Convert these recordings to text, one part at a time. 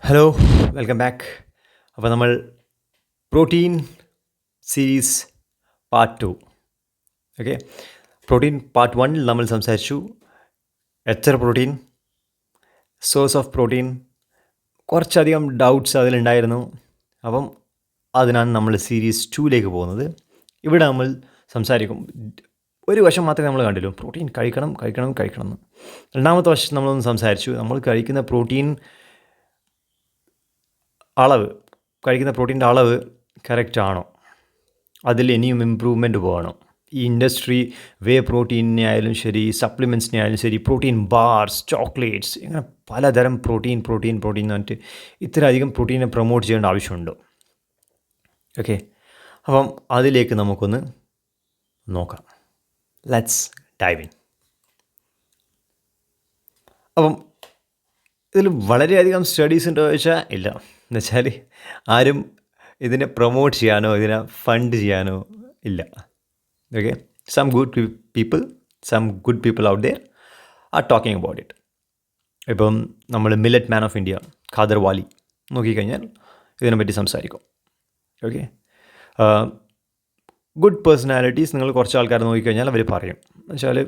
Hello, welcome back. അപ്പോൾ നമ്മൾ protein series part 2. Okay, protein part 1 നമ്മൾ സംസാരിച്ചു. എത്ര പ്രോട്ടീൻ, സോഴ്സ് ഓഫ് പ്രോട്ടീൻ, കുറച്ചധികം ഡൗട്ട്സ് അതിലുണ്ടായിരുന്നു. അപ്പം അതിനാണ് നമ്മൾ സീരീസ് 2ലേക്ക് പോകുന്നത്. ഇവിടെ നമ്മൾ സംസാരിക്കും, ഒരു വശം മാത്രമേ നമ്മൾ കണ്ടുള്ളൂ, പ്രോട്ടീൻ കഴിക്കണം എന്ന്. രണ്ടാമത്തെ വശം നമ്മളൊന്ന് സംസാരിച്ചു, നമ്മൾ കഴിക്കുന്ന പ്രോട്ടീൻ്റെ അളവ് കറക്റ്റ് ആണോ, അതിൽ ഇനിയും ഇമ്പ്രൂവ്മെൻറ്റ് പോകണം. ഈ ഇൻഡസ്ട്രി പ്രോട്ടീനെ ആയാലും ശരി, സപ്ലിമെൻറ്റ്സിനെ ആയാലും ശരി, പ്രോട്ടീൻ ബാർസ്, ചോക്ലേറ്റ്സ്, ഇങ്ങനെ പലതരം പ്രോട്ടീൻ എന്ന് പറഞ്ഞിട്ട് ഇത്രയധികം പ്രോട്ടീനെ പ്രൊമോട്ട് ചെയ്യേണ്ട ആവശ്യമുണ്ടോ? ഓക്കെ, അപ്പം അതിലേക്ക് നമുക്കൊന്ന് നോക്കാം. Let's dive in. അപ്പം ഇതിൽ വളരെയധികം സ്റ്റഡീസ് ഉണ്ടോ ചോദിച്ചാൽ ഇല്ല. എന്നുവെച്ചാൽ ആരും ഇതിനെ പ്രൊമോട്ട് ചെയ്യാനോ ഇതിനെ ഫണ്ട് ചെയ്യാനോ ഇല്ല. Okay, some good people out there are talking about it. ഇപ്പം നമ്മൾ millet man of India Khader Vali നോക്കിക്കഴിഞ്ഞാൽ ഇതിനെപ്പറ്റി സംസാരിക്കും. ഓക്കെ, ഗുഡ് പേഴ്സണാലിറ്റീസ് നിങ്ങൾ കുറച്ച് ആൾക്കാർ നോക്കിക്കഴിഞ്ഞാൽ അവർ പറയും, എന്നുവെച്ചാൽ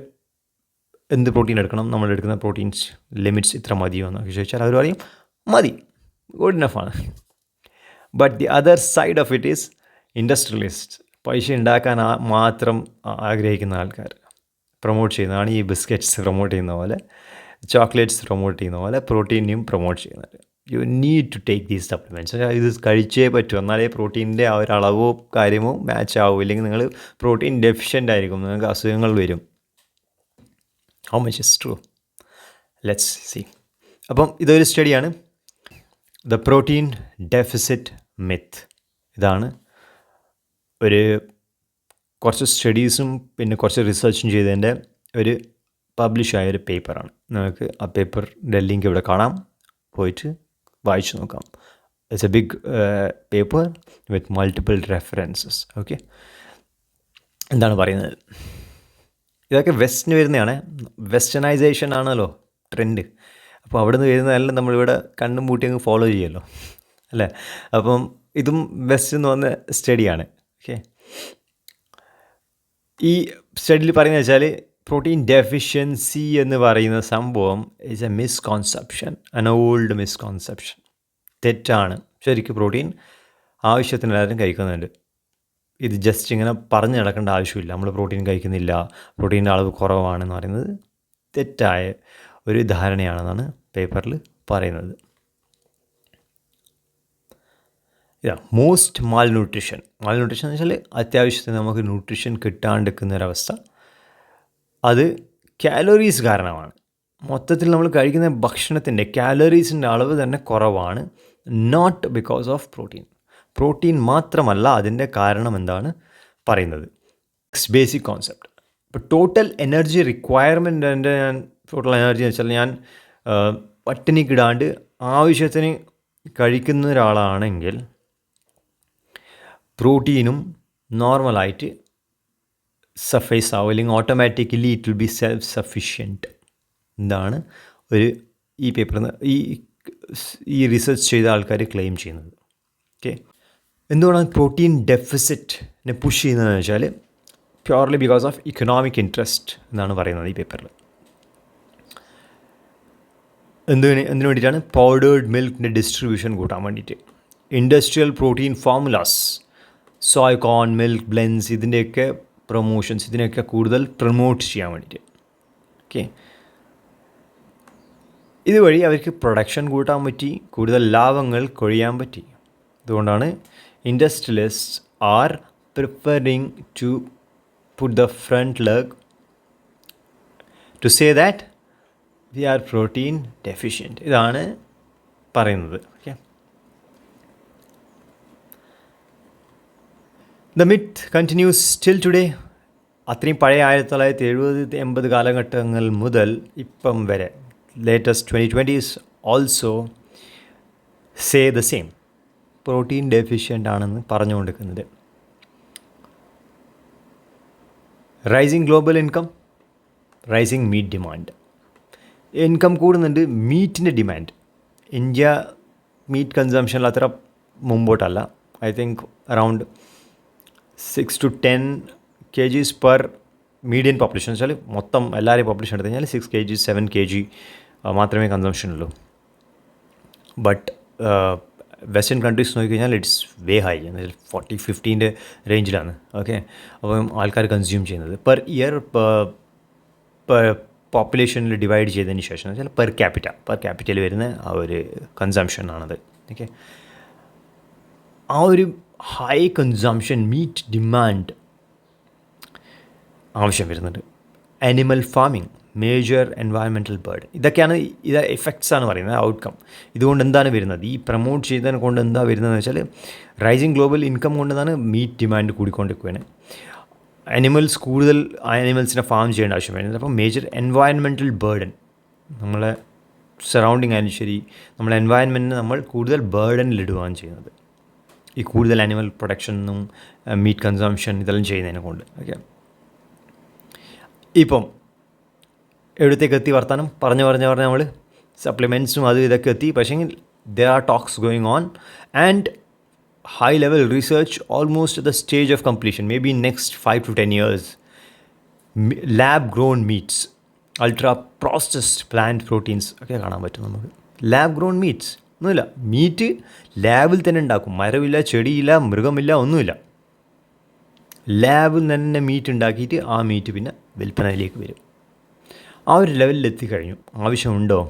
എന്ത് പ്രോട്ടീൻ എടുക്കണം, നമ്മൾ എടുക്കുന്ന പ്രോട്ടീൻസ് ലിമിറ്റ്സ് ഇത്ര മതിയോ എന്നൊക്കെ ചോദിച്ചാൽ അവർ പറയും മതി, ഗുഡ് ഇനഫാണ്. But the other side of it is industrialist, പൈസ ഉണ്ടാക്കാൻ മാത്രം ആഗ്രഹിക്കുന്ന ആൾക്കാർ പ്രൊമോട്ട് ചെയ്യുന്നതാണ് ഈ ബിസ്ക്കറ്റ്സ് പ്രൊമോട്ട് ചെയ്യുന്ന പോലെ, ചോക്ലേറ്റ്സ് പ്രൊമോട്ട് ചെയ്യുന്ന പോലെ പ്രോട്ടീനെയും പ്രൊമോട്ട് ചെയ്യുന്നത്. You need to take these supplements. ഇത് കഴിച്ചേ പറ്റൂ, എന്നാലേ പ്രോട്ടീൻ്റെ ആ ഒരു അളവോ കാര്യമോ മാച്ച് ആവും. ഇല്ലെങ്കിൽ നിങ്ങൾ പ്രോട്ടീൻ ഡെഫിഷ്യൻ്റ് ആയിരിക്കും, നിങ്ങൾക്ക് അസുഖങ്ങൾ വരും. How much is true? Let's C. അപ്പം ഇതൊരു സ്റ്റഡിയാണ്, ദ പ്രോട്ടീൻ ഡെഫിസിറ്റ് മിത്ത്. ഇതാണ് കുറച്ച് സ്റ്റഡീസും പിന്നെ കുറച്ച് റിസർച്ചും ചെയ്തതിൻ്റെ ഒരു പബ്ലിഷായ ഒരു പേപ്പറാണ്. നിങ്ങൾക്ക് ആ പേപ്പറിൻ്റെ ലിങ്ക് ഇവിടെ കാണാം, പോയിട്ട് വായിച്ചു നോക്കാം. It's a big paper with multiple references. Okay, എന്താണ് പറയുന്നത്? ഇതൊക്കെ വെസ്റ്റിന് വരുന്നതാണ്. വെസ്റ്റേണൈസേഷൻ ആണല്ലോ ട്രെൻഡ്. അപ്പോൾ അവിടെ നിന്ന് വരുന്നതെല്ലാം നമ്മളിവിടെ കണ്ണും പൂട്ടി അങ്ങ് ഫോളോ ചെയ്യുമല്ലോ, അല്ലേ? അപ്പം ഇതും വെസ്റ്റ് എന്ന് വന്ന സ്റ്റഡിയാണ്. ഓക്കെ, ഈ സ്റ്റഡിയിൽ പറയുന്നത് വെച്ചാൽ പ്രോട്ടീൻ ഡെഫിഷ്യൻസി എന്ന് പറയുന്ന സംഭവം ഈസ് എ മിസ്കോൺസെപ്ഷൻ, അൻ ഓൾഡ് മിസ്കോൺസെപ്ഷൻ. തെറ്റാണ്. ശരിക്കും പ്രോട്ടീൻ ആവശ്യത്തിന് എല്ലാവരും കഴിക്കുന്നുണ്ട്. ഇത് ജസ്റ്റ് ഇങ്ങനെ പറഞ്ഞ് നടക്കേണ്ട ആവശ്യമില്ല. നമ്മൾ പ്രോട്ടീൻ കഴിക്കുന്നില്ല, പ്രോട്ടീൻ്റെ അളവ് കുറവാണെന്ന് പറയുന്നത് തെറ്റായ ഒരു ധാരണയാണെന്നാണ് പേപ്പറിൽ പറയുന്നത്. മോസ്റ്റ് മാൽന്യൂട്രിഷൻ എന്ന് വെച്ചാൽ അത്യാവശ്യത്തിന് നമുക്ക് ന്യൂട്രിഷൻ കിട്ടാണ്ടിരിക്കുന്നൊരവസ്ഥ. അത് കാലറീസ് കാരണമാണ്. മൊത്തത്തിൽ നമ്മൾ കഴിക്കുന്ന ഭക്ഷണത്തിൻ്റെ കാലറീസിൻ്റെ അളവ് തന്നെ കുറവാണ്, നോട്ട് ബിക്കോസ് ഓഫ് പ്രോട്ടീൻ മാത്രമല്ല അതിൻ്റെ കാരണം എന്താണ് പറയുന്നത്. Basic concept. ഇപ്പോൾ ടോട്ടൽ എനർജി റിക്വയർമെൻറ്റിൻ്റെ ടോട്ടൽ എനർജി എന്ന് വെച്ചാൽ ഞാൻ പട്ടിണിക്കിടാണ്ട് ആവശ്യത്തിന് കഴിക്കുന്ന ഒരാളാണെങ്കിൽ പ്രോട്ടീനും നോർമലായിട്ട് സഫൈസ് ആവും, അല്ലെങ്കിൽ automatically it will be self sufficient. എന്താണ് ഈ പേപ്പറിൽ ഈ റിസർച്ച് ചെയ്ത ആൾക്കാർ ക്ലെയിം ചെയ്യുന്നത്. ഓക്കെ, എന്തുകൊണ്ടാണ് പ്രോട്ടീൻ ഡെഫിസിറ്റിനെ പുഷ് ചെയ്യുന്നതെന്ന് വെച്ചാൽ purely because of economic interest എന്നാണ് പറയുന്നത് ഈ പേപ്പറിൽ. എന്തിനു വേണ്ടിയിട്ടാണ്? പൗഡേർഡ് മിൽക്കിൻ്റെ ഡിസ്ട്രിബ്യൂഷൻ കൂട്ടാൻ വേണ്ടിയിട്ട്. ഇൻഡസ്ട്രിയൽ പ്രോട്ടീൻ ഫോർമുലാസ്, സോയ് കോൺ, മിൽക്ക് ബ്ലെൻഡ്സ്, ഇതിൻ്റെയൊക്കെ പ്രൊമോഷൻസ്, ഇതിനെയൊക്കെ കൂടുതൽ പ്രൊമോട്ട് ചെയ്യാൻ വേണ്ടിയിട്ട്. ഓക്കെ, ഇതുവഴി അവർക്ക് പ്രൊഡക്ഷൻ കൂട്ടാൻ പറ്റി, കൂടുതൽ ലാഭങ്ങൾ കൊഴിയാൻ പറ്റി. അതുകൊണ്ടാണ് industrialist are preferring to put the front leg to say that we are protein deficient. ഇതാണ് പറയുന്നത്. Okay, the myth continues still today. അത്രയും പഴയ 1970-80 കാലഘട്ടങ്ങൾ മുതൽ ഇപ്പം വരെ latest 2020s also say the same, protein deficient ആണെന്ന് പറഞ്ഞുകൊണ്ടിരിക്കുന്നത്. Rising global income, rising meat demand. Income കൂടുന്നുണ്ട്, മീറ്റിൻ്റെ ഡിമാൻഡ്. ഇന്ത്യ മീറ്റ് കൺസംഷനിൽ അത്ര മുമ്പോട്ടല്ല. I think around 6 to 10 kgs per median population വെച്ചാൽ മൊത്തം എല്ലാവരെയും പോപ്പുലേഷൻ എടുത്തു കഴിഞ്ഞാൽ 6 kg 7 kg മാത്രമേ കൺസംഷൻ ഉള്ളൂ. ബട്ട് വെസ്റ്റേൺ കൺട്രീസ് നോക്കിക്കഴിഞ്ഞാൽ ഇറ്റ്സ് വേ ഹൈ, 40-50 റേഞ്ചിലാണ്. ഓക്കെ, അപ്പം ആൾക്കാർ കൺസ്യൂം ചെയ്യുന്നത് പെർ ഇയർ പോപ്പുലേഷനിൽ ഡിവൈഡ് ചെയ്തതിന് ശേഷം എന്ന് വെച്ചാൽ പെർ ക്യാപിറ്റൽ വരുന്ന ആ ഒരു കൺസംഷനാണത്. ഓക്കെ, ആ ഒരു ഹൈ കൺസംഷൻ മീറ്റ് ഡിമാൻഡ് ആവശ്യം വരുന്നുണ്ട്. Animal farming, major environmental bird, ഇതൊക്കെയാണ് എഫക്ട്സ് ആണ് പറയുന്നത്, ഔട്ട്കം. ഇതുകൊണ്ട് എന്താണ് വരുന്നത്, ഈ പ്രൊമോട്ട് ചെയ്തതിനെ കൊണ്ട് എന്താ വരുന്നതെന്ന് വെച്ചാൽ റൈസിങ് ഗ്ലോബൽ ഇൻകം കൊണ്ടാണ് മീറ്റ് ഡിമാൻഡ് കൂടിക്കൊണ്ടിരിക്കുകയാണ്. കൂടുതൽ ആനിമൽസിനെ ഫാം ചെയ്യേണ്ട ആവശ്യം വരുന്നത്. അപ്പോൾ മേജർ എൻവയറമെൻറ്റൽ ബേർഡൻ, നമ്മളെ സറൗണ്ടിങ് ആയാലും ശരി, നമ്മളെ എൻവയറമെൻറ്റിനെ നമ്മൾ കൂടുതൽ ബേർഡനിലിടുകയാണ് ചെയ്യുന്നത് ഈ കൂടുതൽ ആനിമൽ പ്രൊഡക്ഷനും മീറ്റ് കൺസംഷൻ ഇതെല്ലാം ചെയ്യുന്നതിനെ കൊണ്ട്. ഓക്കെ, ഇപ്പം എവിടത്തേക്ക് എത്തി വർത്താനം പറഞ്ഞ് നമ്മൾ സപ്ലിമെൻറ്റ്സും അതും ഇതൊക്കെ എത്തി. പക്ഷേങ്കിൽ there are talks going on and high level research almost at the stage of completion, maybe in next 5 to 10 years. Lab grown meats, ultra processed plant proteins ഒക്കെ കാണാൻ പറ്റും നമുക്ക്. ലാബ് ഗ്രോൺ മീറ്റ്സ് ഒന്നുമില്ല, മീറ്റ് ലാബിൽ തന്നെ ഉണ്ടാക്കും. മരമില്ല, ചെടിയില്ല, മൃഗമില്ല, ഒന്നുമില്ല. ലാബിൽ തന്നെ മീറ്റ് ഉണ്ടാക്കിയിട്ട് ആ മീറ്റ് പിന്നെ വിൽപ്പനയിലേക്ക് വരും. ആ ഒരു ലെവലിൽ എത്തിക്കഴിഞ്ഞു. ആവശ്യമുണ്ടോ,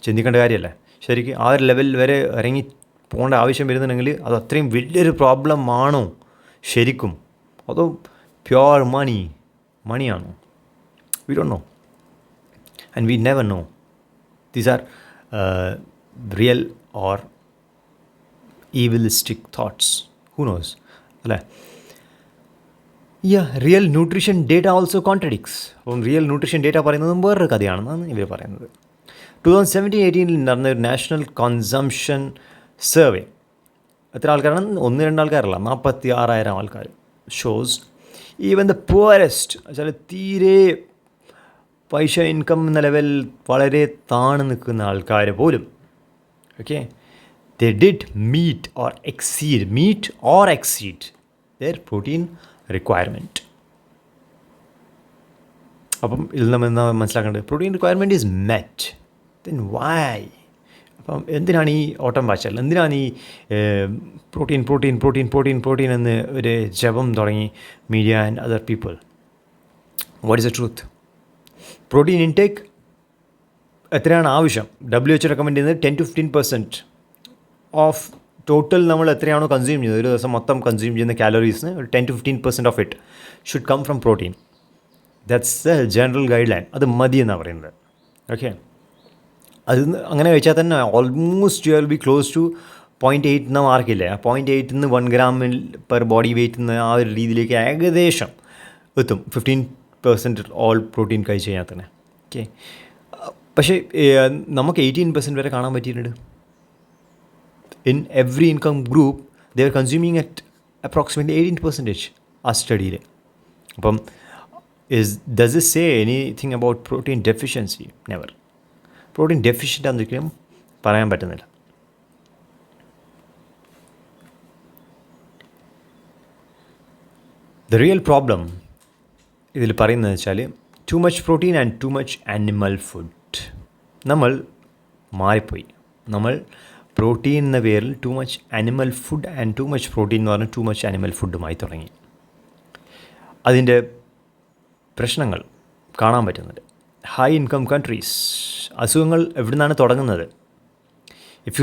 ചിന്തിക്കേണ്ട കാര്യമല്ലേ ശരിക്കും. ആ ഒരു ലെവൽ വരെ ഇറങ്ങി പോകേണ്ട ആവശ്യം വരുന്നുണ്ടെങ്കിൽ അത് അത്രയും വലിയൊരു പ്രോബ്ലം ആണോ ശരിക്കും, അതോ പ്യോർ മണിയാണോ? We don't know and we never know. These are real or evilistic thoughts, who knows അല്ലേ. Real nutrition data also contradicts. അപ്പം റിയൽ ന്യൂട്രീഷൻ ഡേറ്റ പറയുന്നതും വേറൊരു കഥയാണെന്നാണ് ഇവർ പറയുന്നത്. 2017-18 നടന്ന ഒരു നാഷണൽ കൺസംഷൻ സർവേ, എത്ര ആൾക്കാരാണ്? 1-2 ആൾക്കാരല്ല, 46,000 ആൾക്കാർ. ഷോസ് ഈവൻ ദ പുവറസ്റ്റ് വെച്ചാൽ തീരെ പൈസ ഇൻകം എന്ന ലെവൽ വളരെ താണു നിൽക്കുന്ന ആൾക്കാർ പോലും, okay, they did meet or exceed their protein requirement. അപ്പം ഇതിൽ നമ്മൾ എന്താ മനസ്സിലാക്കേണ്ടത്? Protein requirement is met, then why? അപ്പം എന്തിനാണ് ഈ ഓട്ടം പാച്ചൽ? എന്തിനാണ് ഈ പ്രോട്ടീൻ എന്ന് ഒരു ജപം തുടങ്ങി media and other people? What is the truth? Protein intake എത്രയാണ് ആവശ്യം? WHO റെക്കമെൻഡ് ചെയ്യുന്നത് 10-15% ഓഫ് ടോട്ടൽ നമ്മൾ എത്രയാണോ കൺസ്യൂം ചെയ്യുന്നത്, ഒരു ദിവസം മൊത്തം കൺസ്യൂം ചെയ്യുന്ന കാലറീസിന് 10-15% of it should come from protein. That's the general guideline. അത് മതി എന്നാണ് പറയുന്നത്. ഓക്കെ, അത് അങ്ങനെ വെച്ചാൽ തന്നെ almost you will be close to 0.8 എന്ന മാർക്കില്ലേ. ആ 0.8 നിന്ന് 1 gram പെർ ബോഡി വെയ്റ്റ് എന്ന ആ ഒരു രീതിയിലേക്ക് ഏകദേശം എത്തും. 15% ഓൾ പ്രോട്ടീൻ കഴിച്ച് കഴിഞ്ഞാൽ തന്നെ. ഓക്കെ, പക്ഷേ നമുക്ക് 18% വരെ കാണാൻ പറ്റിയിട്ടുണ്ട്. In every income group they are consuming at approximately 18% ആ സ്റ്റഡിയിൽ. അപ്പം does it say anything about protein deficiency? Never. Protein deficient ആണെന്നൊരിക്കലും പറയാൻ പറ്റുന്നില്ല. ദ റിയൽ പ്രോബ്ലം ഇതിൽ പറയുന്നത് വെച്ചാൽ too much protein and too much animal food. നമ്മൾ മാറിപ്പോയി. നമ്മൾ പ്രോട്ടീൻ എന്ന പേരിൽ too much animal food and too much protein എന്ന് പറഞ്ഞാൽ ടു മച്ച് ആനിമൽ ഫുഡുമായി തുടങ്ങി. അതിൻ്റെ പ്രശ്നങ്ങൾ കാണാൻ പറ്റുന്നുണ്ട്. ഹൈ ഇൻകം കൺട്രീസ് അസുഖങ്ങൾ എവിടെ നിന്നാണ് തുടങ്ങുന്നത്? If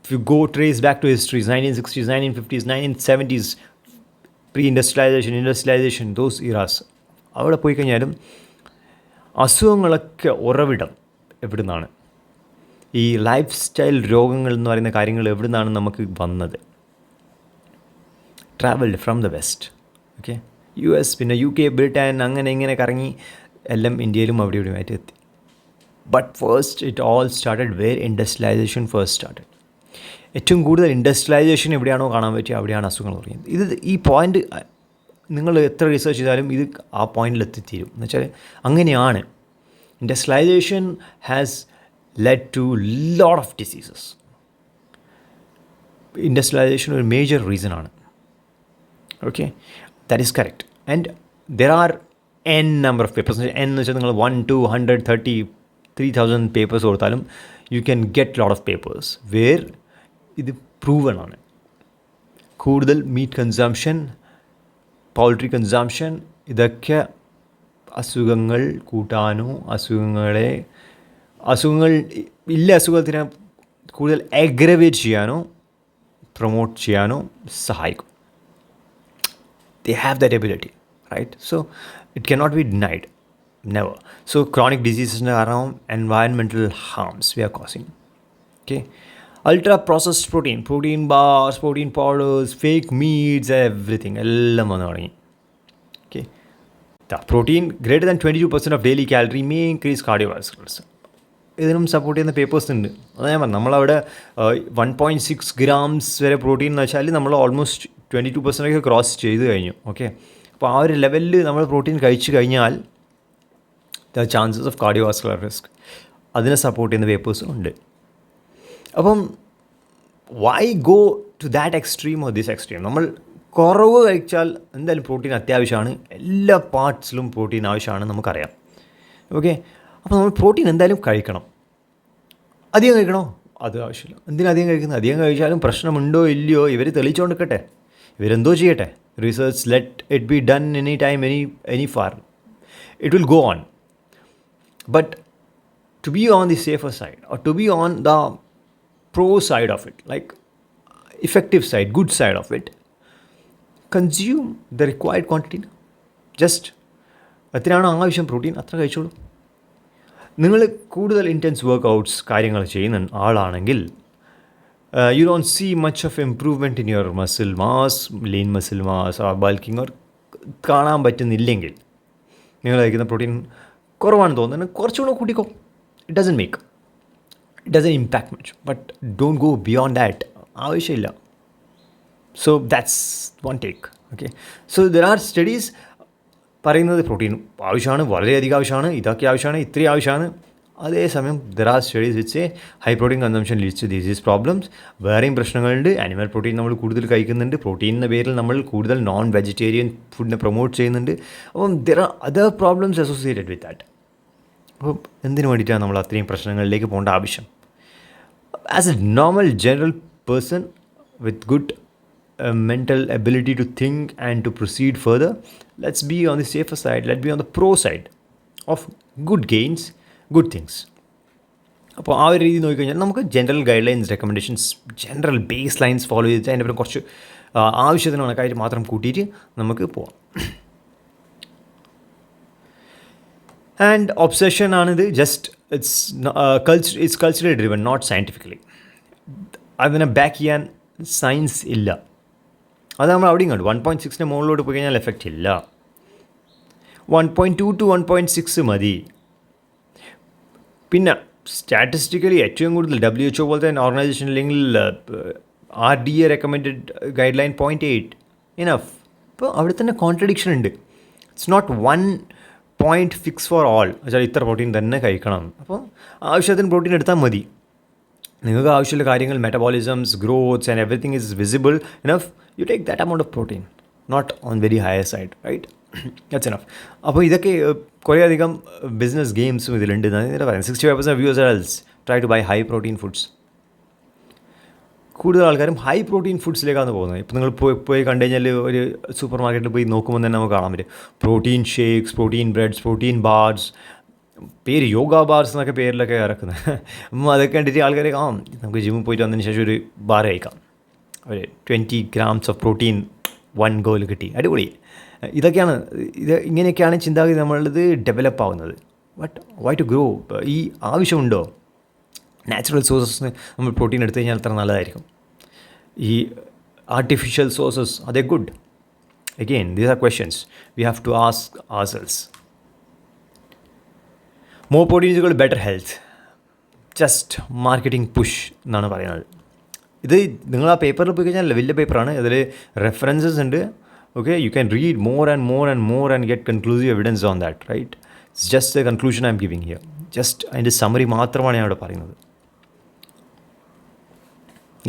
you go trace back to histories, 1960s, 1950s, 1970s, industrialisation those eras, അവിടെ പോയി കഴിഞ്ഞാലും അസുഖങ്ങളൊക്കെ ഉറവിടം എവിടെ നിന്നാണ്? ഈ ലൈഫ് സ്റ്റൈൽ രോഗങ്ങൾ എന്ന് പറയുന്ന കാര്യങ്ങൾ എവിടെ നിന്നാണ് നമുക്ക് വന്നത്? Travelled from the west. Okay, US, പിന്നെ UK, ബ്രിട്ടൻ, അങ്ങനെ ഇങ്ങനെ കറങ്ങി എല്ലാം ഇന്ത്യയിലും അവിടെ ഇവിടെയുമായിട്ട് എത്തി. But first it all started where industrialisation first started. ഏറ്റവും കൂടുതൽ ഇൻഡസ്ട്രിയലൈസേഷൻ എവിടെയാണോ കാണാൻ പറ്റുക അവിടെയാണ് അസുഖങ്ങൾ പറയുന്നത്. ഈ പോയിൻ്റ് നിങ്ങൾ എത്ര റിസർച്ച് ചെയ്താലും ഇത് ആ പോയിന്റിൽ എത്തിത്തീരും. എന്ന് വെച്ചാൽ അങ്ങനെയാണ്. Industrialisation has led to lot of diseases. Industrialisation ഒരു മേജർ റീസൺ ആണ്. Okay, that is correct. And there are n number of papers. n എന്ന് വെച്ചാൽ നിങ്ങൾ 1, 2, 100, 30, 3000 പേപ്പേഴ്സ് കൊടുത്താലും you can get lot of papers where ഇത് പ്രൂവൺ ആണ്. കൂടുതൽ meet consumption, poultry consumption, ഇതൊക്കെ അസുഖങ്ങൾ കൂട്ടാനോ അസുഖങ്ങൾ അസുഖത്തിനെ കൂടുതൽ അഗ്രവേറ്റ് ചെയ്യാനോ പ്രൊമോട്ട് ചെയ്യാനോ സഹായിക്കും. They have that ability, right? So it cannot be denied, never. So chronic diseases around environmental harms we are causing. Okay, ultra processed protein bars, protein powders, fake meats, everything എല്ലാം വന്നു തുടങ്ങി. Okay, the protein greater than 22% of daily calorie may increase cardiovascular. ഇതിനും support ചെയ്യുന്ന papers ഉണ്ട്. അതാ ഞാൻ പറഞ്ഞു, നമ്മളവിടെ 1.6 grams വരെ പ്രോട്ടീൻ എന്ന് വെച്ചാൽ നമ്മൾ ഓൾമോസ്റ്റ് 22% ക്രോസ് ചെയ്ത് കഴിഞ്ഞു. ഓക്കെ, അപ്പോൾ ആ ഒരു ലെവലിൽ നമ്മൾ പ്രോട്ടീൻ കഴിച്ചു കഴിഞ്ഞാൽ the chances of cardiovascular risk അതിനെ സപ്പോർട്ട് ചെയ്യുന്ന പേപ്പേഴ്സും ഉണ്ട്. അപ്പം why go to that extreme or this extreme? നമ്മൾ കുറവ് കഴിച്ചാൽ എന്തായാലും പ്രോട്ടീൻ അത്യാവശ്യമാണ്, എല്ലാ പാർട്സിലും പ്രോട്ടീൻ ആവശ്യമാണ്, നമുക്കറിയാം. ഓക്കെ, അപ്പോൾ നമ്മൾ പ്രോട്ടീൻ എന്തായാലും കഴിക്കണം. അധികം കഴിക്കണോ? അത് ആവശ്യമില്ല. എന്തിനാ അധികം കഴിക്കുന്നത്? അധികം കഴിച്ചാലും പ്രശ്നമുണ്ടോ ഇല്ലയോ ഇവർ തെളിയിച്ചുകൊണ്ടിരിക്കട്ടെ, ഇവരെന്തോ ചെയ്യട്ടെ. Research let it be done any time, any far, it will go on. But to be on the safer side or to be on the pro side of it, like effective side, good side of it, consume the required quantity. Just എത്രയാണോ ആവശ്യം protein അത്ര കഴിച്ചോളൂ. നിങ്ങൾ കൂടുതൽ intense workouts കാര്യങ്ങൾ ചെയ്യുന്ന ആളാണെങ്കിൽ you don't see much of improvement in your muscle mass, lean muscle mass or bulking or കാണാൻ പറ്റുന്നില്ലെങ്കിൽ, നിങ്ങൾ കഴിക്കുന്ന പ്രോട്ടീൻ കുറവാണെന്ന് തോന്നുന്നത് കുറച്ചുകൂടെ കൂട്ടിക്കോ. It doesn't impact much, but don't go beyond that. ആവശ്യമില്ല. So that's one take. Okay, so there are studies പറയുന്നത് പ്രോട്ടീൻ ആവശ്യമാണ്, വളരെയധികം ആവശ്യമാണ്, ഇതൊക്കെ ആവശ്യമാണ്, ഇത്രയും ആവശ്യമാണ്. അതേസമയം ദർ ആർ സ്റ്റഡീസ് വെച്ച് high protein consumption leads to these problems. വേറെയും പ്രശ്നങ്ങളുണ്ട്. ആനിമൽ പ്രോട്ടീൻ നമ്മൾ കൂടുതൽ കഴിക്കുന്നുണ്ട്, പ്രോട്ടീൻ എന്ന പേരിൽ നമ്മൾ കൂടുതൽ നോൺ വെജിറ്റേറിയൻ ഫുഡിനെ പ്രൊമോട്ട് ചെയ്യുന്നുണ്ട്. അപ്പം there are other problems associated with that. അപ്പം എന്തിനു വേണ്ടിയിട്ടാണ് നമ്മൾ അത്രയും പ്രശ്നങ്ങളിലേക്ക് പോകേണ്ട ആവശ്യം? As A normal general person with good mental ability to think and to proceed further, let's be on the safer side, let's be on the pro side of good gains, good things. അപ്പോൾ ആ ഒരു രീതി നോക്കിക്കഴിഞ്ഞാൽ നമുക്ക് general guide lines, recommendations, general base lines follow ചെയ്തിട്ട് അതിൻ്റെ അപ്പുറം കുറച്ച് ആവശ്യത്തിന് കണക്കായിട്ട് മാത്രം കൂട്ടിയിട്ട് നമുക്ക് പോവാം. ആൻഡ് ഒബ്സഷൻ ആണിത്. Just it's culturally driven, not scientifically. അതിനെ ബാക്ക് ചെയ്യാൻ സയൻസ് ഇല്ല. അത് നമ്മൾ അവിടെയും കണ്ടു. 1.6 മുകളിലോട്ട് പോയി കഴിഞ്ഞാൽ എഫക്റ്റ് ഇല്ല. 1.2 to 1.6 മതി. പിന്നെ സ്റ്റാറ്റിസ്റ്റിക്കലി ഏറ്റവും കൂടുതൽ WHO പോലത്തെ ഓർഗനൈസേഷൻ അല്ലെങ്കിൽ RDA recommended guideline 0.8 enough. ഇപ്പോൾ അവിടെ തന്നെ കോൺട്രഡിക്ഷൻ ഉണ്ട്. It's not 1 point fix for all. വെച്ചാൽ ഇത്ര പ്രോട്ടീൻ തന്നെ കഴിക്കണം. അപ്പോൾ ആവശ്യത്തിന് പ്രോട്ടീൻ എടുത്താൽ മതി. നിങ്ങൾക്ക് ആവശ്യമുള്ള കാര്യങ്ങൾ, metabolisms, growths and everything is visible enough, you take that amount of protein, not on very higher side, right? That's enough. അപ്പോൾ ഇതൊക്കെ കുറേയധികം ബിസിനസ് ഗെയിംസും ഇതിലുണ്ട്. 65% of users try to buy high protein foods. കൂടുതൽ ആൾക്കാരും ഹൈ പ്രോട്ടീൻ ഫുഡ്സിലേക്കാണ് പോകുന്നത്. ഇപ്പോൾ നിങ്ങൾ പോയി കണ്ടു കഴിഞ്ഞാൽ ഒരു സൂപ്പർ മാർക്കറ്റിൽ പോയി നോക്കുമ്പോൾ തന്നെ നമുക്ക് കാണാൻ പറ്റും protein shakes, protein breads, protein bars, പേര് യോഗ ബാർസ് എന്നൊക്കെ പേരിലൊക്കെ ഇറക്കുന്നത്. അതൊക്കെ കണ്ടിട്ട് ആൾക്കാർ നമുക്ക് ജിമ്മിൽ പോയിട്ട് വന്നതിന് ശേഷം ഒരു ബാർ കഴിക്കാം, ഒരു 20 grams ഓഫ് പ്രോട്ടീൻ 1 goയിൽ കിട്ടി, അടിപൊളി. ഇങ്ങനെയൊക്കെയാണ് ചിന്താഗതി നമ്മളുടെ ഡെവലപ്പ് ആവുന്നത്. But why to grow? ഈ ആവശ്യമുണ്ടോ? നാച്ചുറൽ സോഴ്സസിന് നമ്മൾ പ്രോട്ടീൻ എടുത്തു കഴിഞ്ഞാൽ അത്ര നല്ലതായിരിക്കും. ഈ ആർട്ടിഫിഷ്യൽ സോഴ്സസ്, അതേ good? Again these are questions we have to ask ourselves. More protein is equal to better health. Just marketing push എന്നാണ് പറയുന്നത്. ഇത് നിങ്ങൾ ആ പേപ്പറിൽ പോയി കഴിഞ്ഞാൽ വലിയ പേപ്പറാണ്, അതിൽ റെഫറൻസസ് ഉണ്ട്. Okay, you can read more and get conclusive evidence on that, right? It's just a conclusion I'm giving here. Just അതിൻ്റെ സമ്മറി മാത്രമാണ് ഞാൻ ഇവിടെ പറയുന്നത്.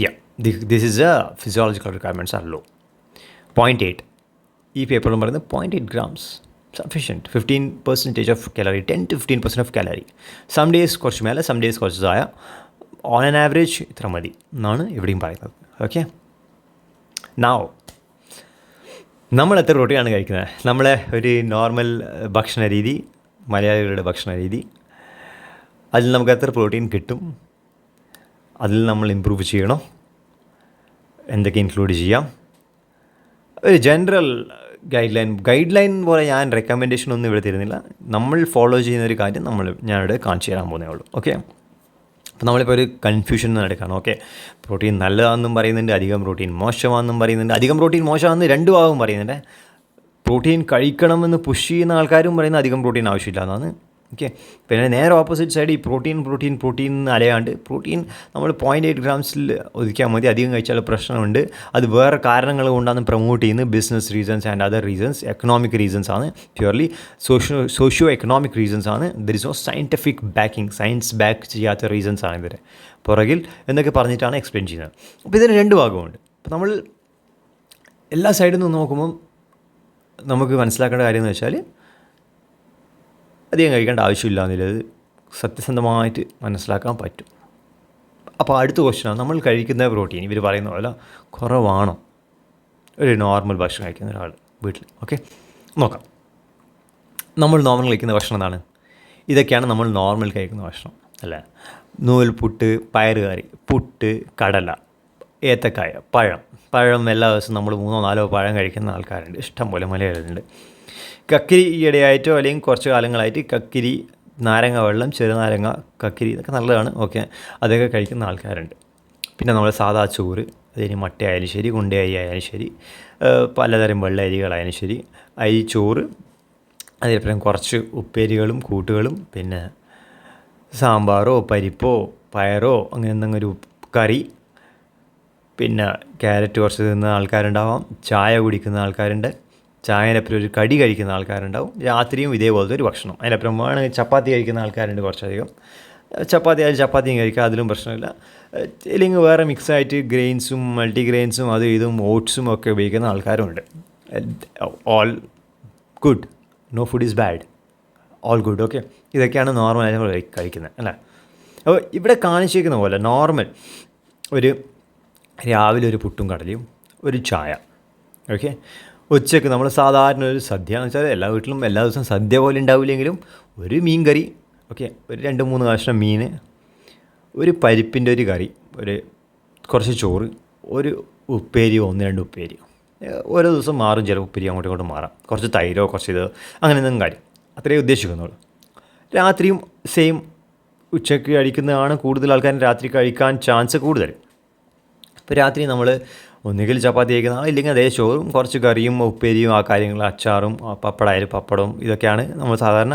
Yeah, this is a physiological requirements are low. 0.8. ഈ പേപ്പറിലും പറയുന്നത് 0.8 grams sufficient. 15% of calorie, 10-15% of calorie. Some days കുറച്ച് മേലെ, some days കുറച്ച് താഴെ. ഓൺ ആൻ ആവറേജ് ഇത്ര മതി എന്നാണ് ഇവിടെയും പറയുന്നത്. ഓക്കെ, നൗ നമ്മൾ എത്ര പ്രോട്ടീനാണ് കഴിക്കുന്നത്? നമ്മളെ ഒരു നോർമൽ ഭക്ഷണ രീതി, മലയാളികളുടെ ഭക്ഷണ രീതി, അതിൽ നമുക്ക് എത്ര പ്രോട്ടീൻ കിട്ടും? അതിൽ നമ്മൾ ഇമ്പ്രൂവ് ചെയ്യണം. എന്തൊക്കെ ഇൻക്ലൂഡ് ചെയ്യാം? ഒരു ജനറൽ ഗൈഡ് ലൈൻ പോലെ ഞാൻ റെക്കമെൻഡേഷൻ ഒന്നും ഇവിടെ തരുന്നില്ല. നമ്മൾ ഫോളോ ചെയ്യുന്ന ഒരു കാര്യം ഞാനിവിടെ കാണിച്ചു തരാൻ പോകുന്നേ ഉള്ളൂ. ഓക്കെ, അപ്പോൾ നമ്മളിപ്പോൾ ഒരു കൺഫ്യൂഷൻ നടക്കുകയാണ്. ഓക്കെ, പ്രോട്ടീൻ നല്ലതാണെന്നും പറയുന്നുണ്ട്, അധികം പ്രോട്ടീൻ മോശമാണെന്നും പറയുന്നുണ്ട്. അധികം പ്രോട്ടീൻ മോശമാണെന്ന് രണ്ട് ഭാഗവും പറയുന്നുണ്ട്. പ്രോട്ടീൻ കഴിക്കണമെന്ന് പുഷ് ചെയ്യുന്ന ആൾക്കാരും പറയുന്നത് അധികം പ്രോട്ടീൻ ആവശ്യമില്ല എന്നാണ്. ഓക്കെ, പിന്നെ നേരെ ഓപ്പോസിറ്റ് സൈഡ് ഈ പ്രോട്ടീൻ അലയാണ്ട് പ്രോട്ടീൻ നമ്മൾ 0.8 grams ഒതുക്കിയാൽ മതി, അധികം കഴിച്ചാൽ പ്രശ്നമുണ്ട്, അത് വേറെ കാരണങ്ങൾ കൊണ്ടാണ് പ്രൊമോട്ട് ചെയ്യുന്നത്. Business reasons and other reasons, economic reasons ആണ്, പ്യുവർലി സോഷ്യോ എക്കണോമിക് റീസൺസ് ആണ്. There is no scientific backing, science back ചെയ്യാത്ത റീസൺസ് ആണ് ഇതിന് പുറകിൽ എന്നൊക്കെ പറഞ്ഞിട്ടാണ് എക്സ്പ്ലെയിൻ ചെയ്യുന്നത്. അപ്പോൾ ഇതിന് രണ്ട് ഭാഗമുണ്ട്. അപ്പോൾ നമ്മൾ എല്ലാ സൈഡിൽ നിന്ന് നോക്കുമ്പം നമുക്ക് മനസ്സിലാക്കേണ്ട കാര്യം എന്ന് വെച്ചാൽ അധികം കഴിക്കേണ്ട ആവശ്യമില്ല എന്നുള്ളത് സത്യസന്ധമായിട്ട് മനസ്സിലാക്കാൻ പറ്റും. അപ്പോൾ അടുത്ത ക്വസ്റ്റ്യനാണ്, നമ്മൾ കഴിക്കുന്ന പ്രോട്ടീൻ ഇവർ പറയുന്ന പോലെ കുറവാണോ ഒരു നോർമൽ ഭക്ഷണം കഴിക്കുന്ന ഒരാൾ വീട്ടിൽ? ഓക്കെ, നോക്കാം. നമ്മൾ നോർമൽ കഴിക്കുന്ന ഭക്ഷണം എന്താണ്? ഇതൊക്കെയാണ് നമ്മൾ നോർമൽ കഴിക്കുന്ന ഭക്ഷണം അല്ലേ? നൂൽപുട്ട്, പയറുകറി, പുട്ട്, കടല, ഏത്തക്കായ, പഴം എല്ലാ ദിവസവും നമ്മൾ 3-4 പഴം കഴിക്കുന്ന ആൾക്കാരുണ്ട്, ഇഷ്ടംപോലെ മലയാളികളുണ്ട്. കക്കിരി ഈയിടെയായിട്ടോ അല്ലെങ്കിൽ കുറച്ച് കാലങ്ങളായിട്ട് കക്കിരി, നാരങ്ങ വെള്ളം, ചെറുനാരങ്ങ, കക്കിരി ഇതൊക്കെ നല്ലതാണ്. ഓക്കെ, അതൊക്കെ കഴിക്കുന്ന ആൾക്കാരുണ്ട്. പിന്നെ നമ്മൾ സാദാ ചോറ്, അതിന് മട്ടയായാലും ശരി, കുണ്ടയരി ആയാലും ശരി, പലതരം വെള്ള അരികളായാലും ശരി, അരിച്ചോറ്, അതേപോലെ കുറച്ച് ഉപ്പേരികളും കൂട്ടുകളും, പിന്നെ സാമ്പാറോ പരിപ്പോ പയറോ അങ്ങനെ എന്തെങ്കിലും ഒരു കറി, പിന്നെ ക്യാരറ്റ് കുറച്ച് തിന്നുന്ന ആൾക്കാരുണ്ടാവാം, ചായ കുടിക്കുന്ന ആൾക്കാരുണ്ട്, ചായനപ്പുറം ഒരു കടി കഴിക്കുന്ന ആൾക്കാരുണ്ടാവും, രാത്രിയും ഇതേപോലത്തെ ഒരു ഭക്ഷണം. അതിനപ്പുറം വേണമെങ്കിൽ ചപ്പാത്തി കഴിക്കുന്ന ആൾക്കാരുണ്ട് കുറച്ചധികം. ചപ്പാത്തി ആയാലും ചപ്പാത്തിയും കഴിക്കുക, അതിലും പ്രശ്നമില്ല. ഇല്ലെങ്കിൽ വേറെ മിക്സായിട്ട് ഗ്രെയിൻസും മൾട്ടിഗ്രെയിൻസും അതും ഇതും ഓട്സും ഒക്കെ ഉപയോഗിക്കുന്ന ആൾക്കാരുമുണ്ട്. All good, no food is bad, all good. Okay, ഇതൊക്കെയാണ് നോർമലായിട്ട് നമ്മൾ കഴിക്കുന്നത് അല്ലേ? അപ്പോൾ ഇവിടെ കാണിച്ചിരിക്കുന്ന പോലെ നോർമൽ ഒരു രാവിലെ ഒരു പുട്ടും കടലയും, ഒരു ചായ. ഓക്കെ, ഉച്ചയ്ക്ക് നമ്മൾ സാധാരണ ഒരു സദ്യ എന്ന് വെച്ചാൽ എല്ലാ വീട്ടിലും എല്ലാ ദിവസവും സദ്യ പോലെ ഉണ്ടാവില്ലെങ്കിലും ഒരു മീൻ കറി. ഓക്കെ, ഒരു 2-3 കഷ്ണം മീൻ, ഒരു പരിപ്പിൻ്റെ ഒരു കറി, ഒരു കുറച്ച് ചോറ്, ഒരു ഉപ്പേരിയോ 1-2 ഉപ്പേരിയോ. ഓരോ ദിവസം മാറും, ചില ഉപ്പേരി അങ്ങോട്ടും ഇങ്ങോട്ടും മാറാം, കുറച്ച് തൈരോ കുറച്ച് ഇത് അങ്ങനെ എന്തെങ്കിലും കാര്യം, അത്രയേ ഉദ്ദേശിക്കുന്നുള്ളൂ. രാത്രിയും സെയിം, ഉച്ചയ്ക്ക് കഴിക്കുന്നതാണ് കൂടുതൽ ആൾക്കാരും രാത്രി കഴിക്കാൻ ചാൻസ് കൂടുതൽ. ഇപ്പോൾ രാത്രി നമ്മൾ ഒന്നുകിൽ ചപ്പാത്തി കഴിക്കുന്ന ഇല്ലെങ്കിൽ അതേ ചോറും കുറച്ച് കറിയും ഉപ്പേരിയും ആ കാര്യങ്ങൾ, അച്ചാറും പപ്പടമായാലും പപ്പടവും, ഇതൊക്കെയാണ് നമ്മൾ സാധാരണ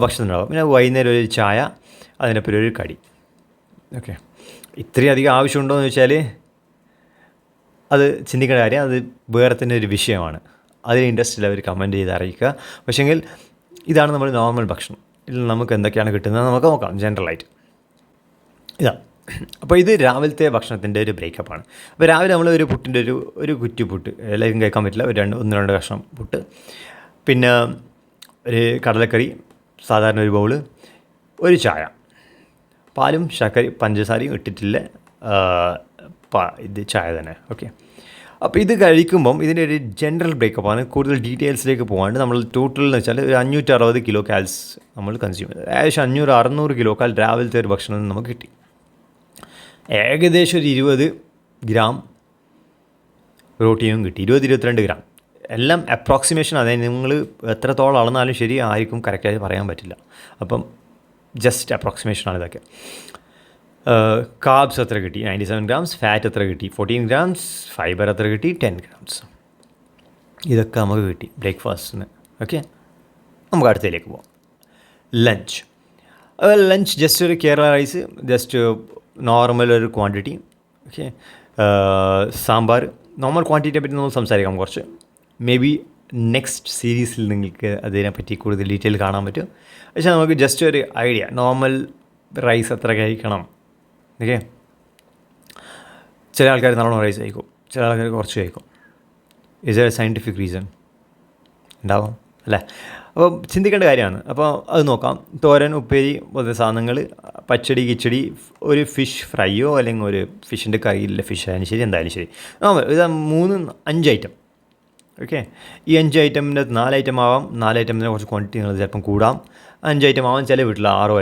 ഭക്ഷണം ഉണ്ടാവുക. പിന്നെ വൈകുന്നേരം ഒരു ചായ, അതിനൊപ്പം ഒരു കടി. ഓക്കെ, ഇത്രയും അധികം ആവശ്യമുണ്ടോ എന്ന് വെച്ചാൽ അത് ചിന്തിക്കേണ്ട കാര്യം, അത് വേറെ തന്നെ ഒരു വിഷയമാണ്. അതിന് ഇൻട്രസ്റ്റിൽ അവർ കമൻറ്റ് ചെയ്ത് അറിയിക്കുക. പക്ഷേങ്കിൽ ഇതാണ് നമ്മൾ നോർമൽ ഭക്ഷണം. ഇതിൽ നമുക്ക് എന്തൊക്കെയാണ് കിട്ടുന്നത് നമുക്ക് നോക്കാം ജനറലായിട്ട്. ഇതാ, അപ്പോൾ ഇത് രാവിലത്തെ ഭക്ഷണത്തിൻ്റെ ഒരു ബ്രേക്കപ്പാണ്. അപ്പോൾ രാവിലെ നമ്മൾ ഒരു പുട്ടിൻ്റെ ഒരു കുറ്റി പുട്ട്, എല്ലാവർക്കും കഴിക്കാൻ പറ്റില്ല, ഒരു 1-2 കഷ്ണം പുട്ട്, പിന്നെ ഒരു കടലക്കറി സാധാരണ ഒരു ബൗള്, ഒരു ചായ, പാലും പഞ്ചസാരയും ഇട്ടിട്ടില്ല ഇത് ചായ തന്നെ. ഓക്കെ, അപ്പോൾ ഇത് കഴിക്കുമ്പം ഇതിൻ്റെ ഒരു ജനറൽ ബ്രേക്കപ്പാണ്. കൂടുതൽ ഡീറ്റെയിൽസിലേക്ക് പോകാണ്ട് നമ്മൾ ടോട്ടൽ എന്ന് വെച്ചാൽ ഒരു 560 കിലോ കാൽസ് നമ്മൾ കൺസ്യൂം ചെയ്തത്. ഏകദേശം 500-600 കിലോ കാൽ രാവിലത്തെ ഒരു ഭക്ഷണം നമുക്ക് കിട്ടി. ഏകദേശം ഒരു 20 ഗ്രാം പ്രോട്ടീനും കിട്ടി, 20-22 ഗ്രാം. എല്ലാം അപ്രോക്സിമേഷൻ, അതായത് നിങ്ങൾ എത്രത്തോളം അളന്നാലും ശരി ആയിരിക്കും കറക്റ്റായിട്ട് പറയാൻ പറ്റില്ല. അപ്പം ജസ്റ്റ് അപ്രോക്സിമേഷനാണ് ഇതൊക്കെ. കാർബ്സ് എത്ര കിട്ടി? 97 ഗ്രാംസ്. ഫാറ്റ് എത്ര കിട്ടി? 14 ഗ്രാംസ്. ഫൈബർ എത്ര കിട്ടി? 10 ഗ്രാംസ്. ഇതൊക്കെ നമുക്ക് കിട്ടി ബ്രേക്ക്ഫാസ്റ്റിന്. ഓക്കെ, നമുക്ക് അടുത്തതിലേക്ക് പോകാം. ലഞ്ച് ജസ്റ്റ് ഒരു കേരള റൈസ്, ജസ്റ്റ് നോർമൽ ഒരു ക്വാണ്ടിറ്റി. ഓക്കെ, സാമ്പാർ. നോർമൽ ക്വാണ്ടിറ്റിയെ പറ്റി നമ്മൾ സംസാരിക്കാം കുറച്ച്. മേ ബി നെക്സ്റ്റ് സീരീസിൽ നിങ്ങൾക്ക് അതിനെപ്പറ്റി കൂടുതൽ ഡീറ്റെയിൽ കാണാൻ പറ്റും. പക്ഷേ നമുക്ക് ജസ്റ്റ് ഒരു ഐഡിയ, നോർമൽ റൈസ് എത്ര കഴിക്കണം. ഓക്കെ, ചില ആൾക്കാർ നല്ലോണം റൈസ് കഴിക്കും, ചില ആൾക്കാർ കുറച്ച് കഴിക്കും. ഇസ് എ സയൻറ്റിഫിക് റീസൺ ഉണ്ടാവാം അല്ലേ? അപ്പോൾ ചിന്തിക്കേണ്ട കാര്യമാണ്. അപ്പോൾ അത് നോക്കാം. തോരൻ, ഉപ്പേരി പോലത്തെ സാധനങ്ങൾ, പച്ചടി, കിച്ചടി, ഒരു ഫിഷ് ഫ്രൈയോ അല്ലെങ്കിൽ ഒരു ഫിഷിൻ്റെ കറിയില്ല, ഫിഷ് ആയാലും ശരി, എന്തായാലും ശരി. ഇത് 5 ഐറ്റം. ഓക്കെ, ഈ 5 ഐറ്റമിൻ്റെ 4 ഐറ്റം ആവാം. 4 ഐറ്റമിൻ്റെ കുറച്ച് ക്വാണ്ടിറ്റി നിങ്ങൾ ചിലപ്പം കൂടാം. 5 ഐറ്റം ആവാം. ചില വീട്ടിൽ 6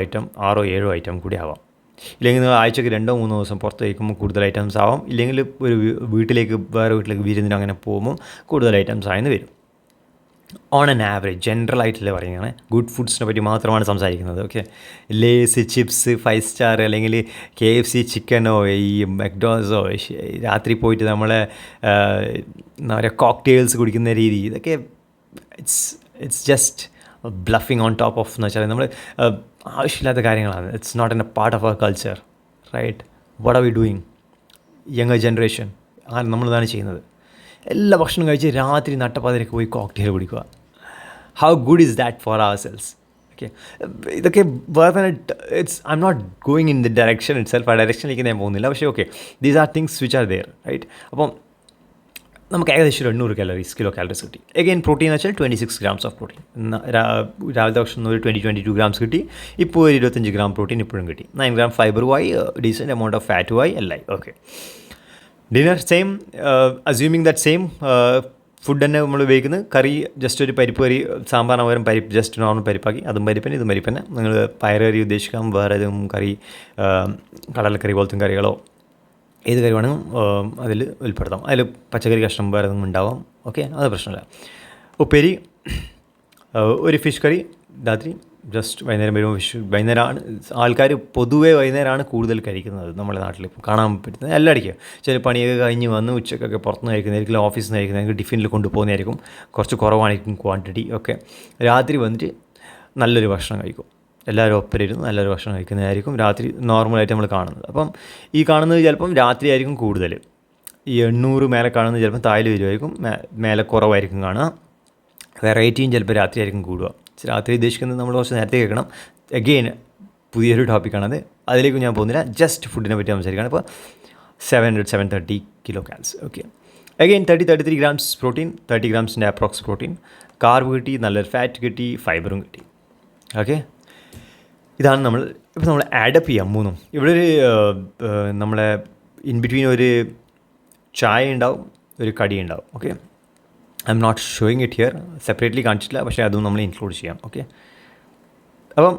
ഐറ്റം കൂടി ആവാം. ഇല്ലെങ്കിൽ നിങ്ങൾ ആഴ്ചയ്ക്ക് 2-3 ദിവസം പുറത്ത് കഴിക്കുമ്പോൾ കൂടുതൽ ഐറ്റംസ് ആവാം. ഇല്ലെങ്കിൽ ഒരു വേറെ വീട്ടിലേക്ക് വിരുന്നിന് അങ്ങനെ പോകുമ്പോൾ കൂടുതൽ ഐറ്റംസ് ആയെന്ന് വരും. ഓൺ ആൻ ആവറേജ് ജനറൽ ആയിട്ടല്ലേ പറയുകയാണ്, ഗുഡ് ഫുഡ്സിനെ പറ്റി മാത്രമാണ് സംസാരിക്കുന്നത്. ഓക്കെ, ലേസ്, ചിപ്സ്, 5 സ്റ്റാർ അല്ലെങ്കിൽ KFC ചിക്കനോ ഈ മക്ഡോണൽഡ്സോ രാത്രി പോയിട്ട് നമ്മളെ എന്താ പറയുക കോക്ടെയിൽസ് കുടിക്കുന്ന രീതി, ഇതൊക്കെ it's just bluffing on top of എന്ന് വെച്ചാൽ നമ്മൾ ആവശ്യമില്ലാത്ത കാര്യങ്ങളാണ്. It's not an a part of our culture, right? What are we doing? Younger generation നമ്മളിതാണ് ചെയ്യുന്നത്. എല്ലാ ഭക്ഷണം കഴിച്ച് രാത്രി നട്ടപ്പാതിരക്ക് പോയി കോക്ടെയിൽ കുടിക്കുക. How good is that for ourselves? Okay, ഇതൊക്കെ വേറെ I'm not going in the direction itself. ആ ഡയറക്ഷനിലേക്ക് ഞാൻ പോകുന്നില്ല. പക്ഷേ okay, these are things which are there, right? അപ്പം നമുക്ക് ഏകദേശം 800 കിലോ കാലറീസ് കിട്ടി. എഗെയിൻ പ്രോട്ടീൻ വെച്ചാൽ 26 grams ഓഫ് പ്രോട്ടീൻ. രാവിലത്തെ ഭക്ഷണം ഒരു 22 grams കിട്ടി. ഇപ്പോൾ ഒരു 25 gram പ്രോട്ടീൻ ഇപ്പോഴും കിട്ടി. 9 gram ഫൈബറുമായി, ഡീസൻറ്റ് എമൗണ്ട് ഓഫ് ഫാറ്റുമായി എല്ലാം. Okay, dinner same, assuming that same food തന്നെ നമ്മൾ ഉപയോഗിക്കുന്നത്. കറി ജസ്റ്റ് ഒരു പരിപ്പ് കറി, സാമ്പാറിന് പകരം പരിപ്പ്, ജസ്റ്റ് നോർമൽ പരിപ്പാക്കി, അതും പരിപ്പന്നെ ഇതും പരിപ്പന്നെ. നിങ്ങൾ പയറുകറി ഉദ്ദേശിക്കാം, വേറെ ഏതും കറി, കടലക്കറി പോലത്തെ കറികളോ ഏത് കറി വേണമെങ്കിലും അതിൽ ഉൾപ്പെടുത്താം. അതിൽ പച്ചക്കറി കഷ്ണം വേറെ ഏതെങ്കിലും ഉണ്ടാവാം. ഓക്കെ, അത് പ്രശ്നമില്ല. ഉപ്പേരി, ഒരു ഫിഷ് കറി രാത്രി, ജസ്റ്റ് വൈകുന്നേരം വരുമ്പോൾ വൈകുന്നേരമാണ് ആൾക്കാർ പൊതുവേ വൈകുന്നേരമാണ് കൂടുതൽ കഴിക്കുന്നത് നമ്മുടെ നാട്ടിൽ. ഇപ്പോൾ കാണാൻ പറ്റുന്നത് എല്ലാടിക്കും. ചില പണിയൊക്കെ കഴിഞ്ഞ് വന്ന് ഉച്ചക്കൊക്കെ പുറത്തുനിന്ന് കഴിക്കുന്നതായിരിക്കും, ഓഫീസിൽ നിന്ന് കഴിക്കുന്നതായിരിക്കും, ടിഫിനിൽ കൊണ്ടുപോകുന്നതായിരിക്കും, കുറച്ച് കുറവായിരിക്കും ക്വാണ്ടിറ്റി. ഒക്കെ രാത്രി വന്നിട്ട് നല്ലൊരു ഭക്ഷണം കഴിക്കും. എല്ലാവരും ഒപ്പരിരുന്ന് നല്ലൊരു ഭക്ഷണം കഴിക്കുന്നതായിരിക്കും രാത്രി നോർമലായിട്ട് നമ്മൾ കാണുന്നത്. അപ്പം ഈ കാണുന്നത് ചിലപ്പം രാത്രി ആയിരിക്കും കൂടുതൽ. ഈ 800 മേലെ കാണുന്നത് ചിലപ്പം താഴെ വരുമായിരിക്കും, മേലെ കുറവായിരിക്കും കാണുക. വെറൈറ്റിയും ചിലപ്പോൾ രാത്രി ആയിരിക്കും കൂടുക. രാത്രി ഉദ്ദേശിക്കുന്നത് നമ്മൾ കുറച്ച് നേരത്തെ കേൾക്കണം. അഗെയിൻ പുതിയൊരു ടോപ്പിക്കാണത്, അതിലേക്ക് ഞാൻ പോകുന്നില്ല. ജസ്റ്റ് ഫുഡിനെ പറ്റി സംസാരിക്കുകയാണ്. ഇപ്പോൾ 730 kilo cals. Okay, again 33 grams protein, 30 grams approx protein, carb കിട്ടി, നല്ലൊരു ഫാറ്റ് കിട്ടി, ഫൈബറും കിട്ടി. ഓക്കെ, ഇതാണ് ഇപ്പോൾ നമ്മൾ ആഡപ്പ് ചെയ്യാം മൂന്നും. ഇവിടെ ഒരു നമ്മളെ ഇൻ ബിറ്റ്വീൻ ഒരു ചായ ഉണ്ടാവും, ഒരു കടി ഉണ്ടാവും. Okay, I'm not showing it here, separately കാണിച്ചിട്ടില്ല, പക്ഷേ അതും നമ്മൾ ഇൻക്ലൂഡ് ചെയ്യാം. ഓക്കെ, അപ്പം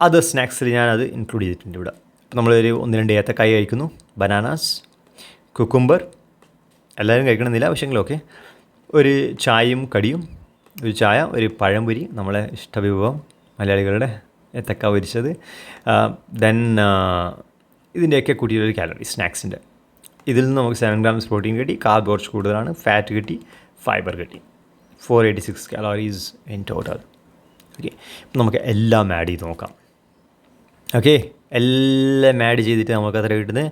അത് സ്നാക്സിൽ ഞാനത് ഇൻക്ലൂഡ് ചെയ്തിട്ടുണ്ട് ഇവിടെ. ഇപ്പോൾ നമ്മളൊരു 1-2 ഏത്തക്കായ കഴിക്കുന്നു, ബനാനാസ്, കുക്കുംബർ, എല്ലാവരും കഴിക്കണമെന്നില്ല പക്ഷേങ്കിലും. ഓക്കെ, ഒരു ചായയും കടിയും, ഒരു ചായ, ഒരു പഴംപൊരി, നമ്മളെ ഇഷ്ടവിഭവം മലയാളികളുടെ ഏത്തക്ക പൊരിച്ചത്. ദെൻ ഇതിൻ്റെയൊക്കെ കൂട്ടിയൊരു കാലറി സ്നാക്സിൻ്റെ. ഇതിൽ നിന്ന് നമുക്ക് 7 grams പ്രോട്ടീൻ കിട്ടി, കാർബ് കുറച്ച് കൂടുതലാണ്, ഫാറ്റ് കിട്ടി, ഫൈബർ കിട്ടി. 486 calories ഇൻ ടോട്ടൽ. ഓക്കെ, നമുക്ക് എല്ലാം ആഡ് ചെയ്ത് നോക്കാം. ഓക്കെ, എല്ലാം ആഡ് ചെയ്തിട്ട് നമുക്ക് അത്ര കിട്ടുന്നത്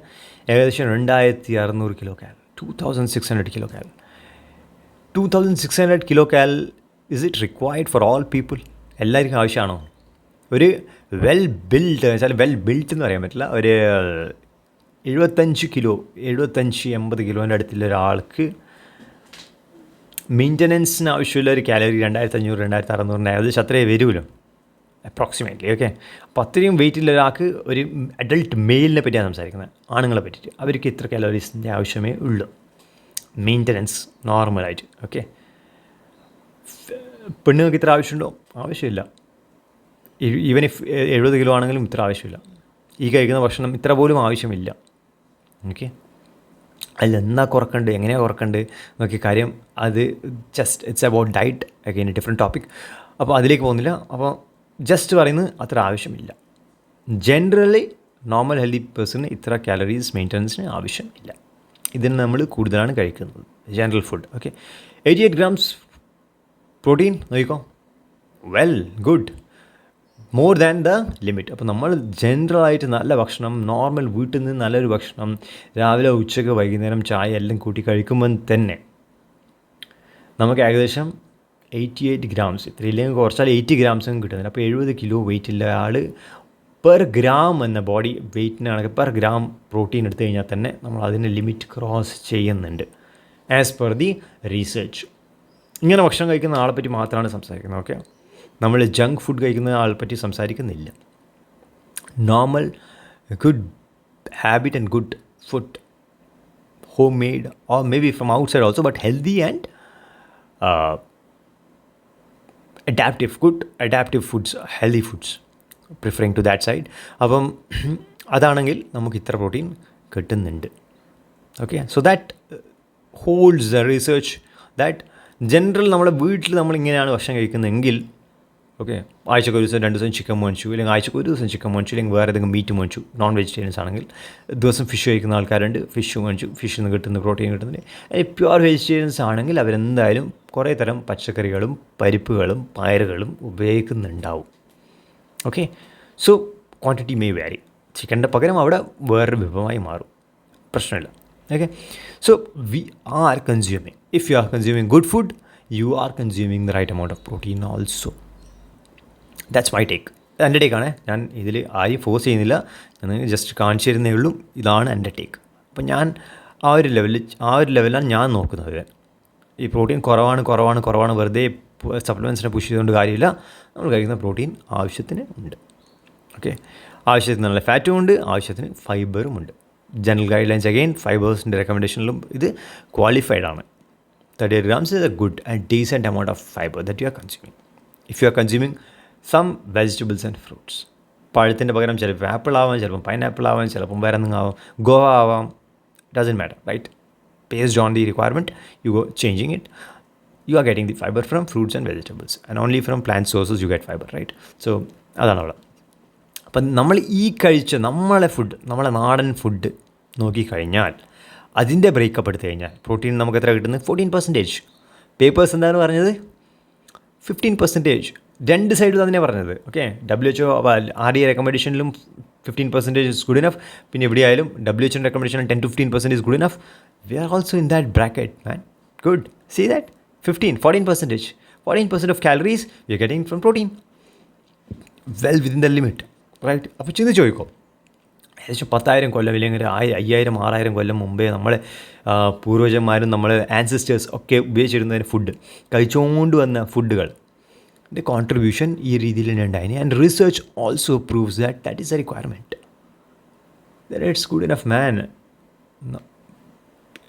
ഏകദേശം 2600 കിലോ കാൽ, 2600 കിലോ കാൽ. 2600 കിലോ കാൽ, is it required for all people? എല്ലാവർക്കും ആവശ്യമാണോ? ഒരു വെൽ ബിൽഡ് വെച്ചാൽ വെൽ ബിൽറ്റ് എന്ന് പറയാൻ പറ്റില്ല, ഒരു 75 കിലോ 75-80 കിലോൻ്റെ അടുത്തുള്ള ഒരാൾക്ക് മെയിൻ്റനൻസിന് ആവശ്യമുള്ള ഒരു കാലറി 2500-2600 ഏകദേശം അത്രയേ വരുമല്ലോ അപ്രോക്സിമേറ്റ്ലി. ഓക്കെ, അപ്പോൾ അത്രയും വെയിറ്റുള്ള ഒരാൾക്ക്, ഒരു അഡൾട്ട് മെയിലിനെ പറ്റിയാണ് സംസാരിക്കുന്നത്, ആണുങ്ങളെ പറ്റിയിട്ട്. അവർക്ക് ഇത്ര കാലറീസിൻ്റെ ആവശ്യമേ ഉള്ളൂ മെയിൻ്റനൻസ് നോർമലായിട്ട്. ഓക്കെ, പെണ്ണുങ്ങൾക്ക് ഇത്ര ആവശ്യമുണ്ടോ? ആവശ്യമില്ല. ഈവൻ ഇഫ് 70 കിലോ ആണെങ്കിലും ഇത്ര ആവശ്യമില്ല. ഈ കഴിക്കുന്ന ഭക്ഷണം ഇത്ര പോലും ആവശ്യമില്ല. ഓക്കെ, അതിലെന്നാ കുറക്കണ്ട്, എങ്ങനെയാണ് കുറക്കണ്ട് നോക്കി കാര്യം. അത് just it's about diet, again different topic. അപ്പോൾ അതിലേക്ക് പോകുന്നില്ല. അപ്പോൾ ജസ്റ്റ് പറയുന്നത് അത്ര ആവശ്യമില്ല. ജനറലി നോർമൽ ഹെൽത്തി പേഴ്സണിന് ഇത്ര കാലറീസ് മെയിൻ്റനൻസിന് ആവശ്യമില്ല. ഇതിന് നമ്മൾ കൂടുതലാണ് കഴിക്കുന്നത് general food. Okay, 88 grams protein നോക്കിക്കോ, well good, more than the limit. അപ്പോൾ നമ്മൾ ജനറലായിട്ട് നല്ല ഭക്ഷണം, നോർമൽ വീട്ടിൽ നിന്ന് നല്ലൊരു ഭക്ഷണം, രാവിലെ ഉച്ചയ്ക്ക് വൈകുന്നേരം ചായ എല്ലാം കൂട്ടി കഴിക്കുമ്പം തന്നെ നമുക്ക് ഏകദേശം 88 grams, ഇത്രയില്ലെങ്കിൽ കുറച്ചാൽ 80 grams കിട്ടുന്നില്ല. അപ്പോൾ 70 കിലോ വെയിറ്റുള്ള ആൾ പെർ ഗ്രാം എന്ന ബോഡി വെയ്റ്റിനാണെങ്കിൽ പെർ ഗ്രാം പ്രോട്ടീൻ എടുത്തു കഴിഞ്ഞാൽ തന്നെ നമ്മൾ അതിൻ്റെ ലിമിറ്റ് ക്രോസ് ചെയ്യുന്നുണ്ട് ആസ് പെർ ദി റീസെർച്ച്. ഇങ്ങനെ ഭക്ഷണം കഴിക്കുന്ന ആളെ പറ്റി മാത്രമാണ് സംസാരിക്കുന്നത്. ഓക്കെ, നമ്മൾ ജങ്ക് ഫുഡ് കഴിക്കുന്ന ആളെ പറ്റി സംസാരിക്കുന്നില്ല. Normal good habit and good food, home made or may be from out side also, but healthy and adaptive foods, healthy foods, preferring to that side. അപ്പം അതാണെങ്കിൽ നമുക്ക് ഇത്ര പ്രോട്ടീൻ കിട്ടുന്നുണ്ട്. Okay, so that holds the research that general നമ്മുടെ വീട്ടിൽ നമ്മളിങ്ങനെയാണ് ഭക്ഷണം കഴിക്കുന്നതെങ്കിൽ, okay, ആഴ്ചക്ക് ഒരു ദിവസം 2 ദിവസം ചിക്കൻ മേടിച്ചു, അല്ലെങ്കിൽ ആഴ്ചക്ക് ഒരു ദിവസം ചിക്കൻ മേടിച്ചു, അല്ലെങ്കിൽ വേറെ ഏതെങ്കിലും മീറ്റ് മേടിച്ചു, നോൺ വെജിറ്റേറിയൻസ് ആണെങ്കിൽ ദിവസം ഫിഷ് കഴിക്കുന്ന ആൾക്കാരുണ്ട്, ഫിഷ് മേടിച്ചു, ഫിഷിൽ നിന്ന് കിട്ടുന്ന പ്രോട്ടീൻ കിട്ടുന്നുണ്ട്. പ്യുവർ വെജിറ്റേറിയൻസ് ആണെങ്കിൽ അവരെന്തായാലും കുറേ തരം പച്ചക്കറികളും പരിപ്പുകളും പയറുകളും ഉപയോഗിക്കുന്നുണ്ടാവും. Okay, so quantity may vary. ചിക്കൻ്റെ പകരം അവിടെ വേറൊരു വിഭവമായി മാറും, പ്രശ്നമില്ല. Okay, so we are consuming, if you are consuming good food, you are consuming the right amount of protein also. That's my take. എൻ്റെ ടേക്കാണ്. ഞാൻ ഇതിൽ ആരും ഫോഴ്സ് ചെയ്യുന്നില്ല, ഞാൻ ജസ്റ്റ് കാണിച്ചു തരുന്നേ ഉള്ളൂ. ഇതാണ് എൻ്റെ ടേക്ക്. അപ്പം ഞാൻ ആ ഒരു ലെവലിലാണ് ഞാൻ നോക്കുന്നത്. ഈ പ്രോട്ടീൻ കുറവാണ് വെറുതെ സപ്ലിമെൻറ്റ്സിനെ പുഷ് ചെയ്തുകൊണ്ട് കാര്യമില്ല. നമ്മൾ കഴിക്കുന്ന പ്രോട്ടീൻ ആവശ്യത്തിന് ഉണ്ട്. ഓക്കെ, ആവശ്യത്തിന് നല്ല ഫാറ്റും ഉണ്ട്, ആവശ്യത്തിന് ഫൈബറും ഉണ്ട്. ജനറൽ ഗൈഡ് ലൈൻസ് അഗെയിൻ ഫൈബേഴ്സിൻ്റെ റെക്കമെൻഡേഷനിലും ഇത് ക്വാളിഫൈഡ് ആണ്. 38 grams is a good and decent amount of fiber that you are consuming. If you are consuming some vegetables and fruits, പഴത്തിൻ്റെ പകരം ചിലപ്പോൾ ആപ്പിൾ ആവാം, ചിലപ്പം പൈനാപ്പിൾ ആവാം, ചിലപ്പം വേറെ എന്തെങ്കിലും ആവാം, ഗോവ ആവാം, doesn't matter, right? Based on the requirement, you go changing it. You are getting the fiber from fruits and vegetables, and only from plant sources you get fiber, right? So അതാണ് അവിടെ. അപ്പം നമ്മൾ ഈ കഴിച്ച നമ്മളെ നാടൻ ഫുഡ് നോക്കിക്കഴിഞ്ഞാൽ അതിൻ്റെ ബ്രേക്കപ്പ് എടുത്തു കഴിഞ്ഞാൽ പ്രോട്ടീൻ നമുക്ക് എത്ര കിട്ടുന്നത്? 14%. പേപ്പേഴ്സ് എന്താണ് പറഞ്ഞത്? 15%. രണ്ട് സൈഡിൽ തന്നെ പറഞ്ഞത്. Okay, WHO RDA റെക്കമെൻഡേഷനിലും 15% is good enough. പിന്നെ എവിടെയായാലും WHO recommendation 10 to 15% is good enough. We are also in that bracket, man. Good. See that? 14%. 14% of calories we are getting from protein. Well within the limit, right? അപ്പോൾ ചിന്തിച്ച് ചോദിക്കോ, ഏകദേശം 10,000 കൊല്ലം ഇല്ലെങ്കിൽ 5,000 6,000 കൊല്ലം മുമ്പേ നമ്മളെ പൂർവ്വജന്മാരും നമ്മളെ ancestors ഒക്കെ ഉപയോഗിച്ചിരുന്നതിന് ഫുഡ്, കഴിച്ചുകൊണ്ട് വന്ന ഫുഡുകൾ കോൺട്രിബ്യൂഷൻ ഈ രീതിയിൽ തന്നെ ഉണ്ടായിന്. And research also proves that is a requirement. It's good enough man.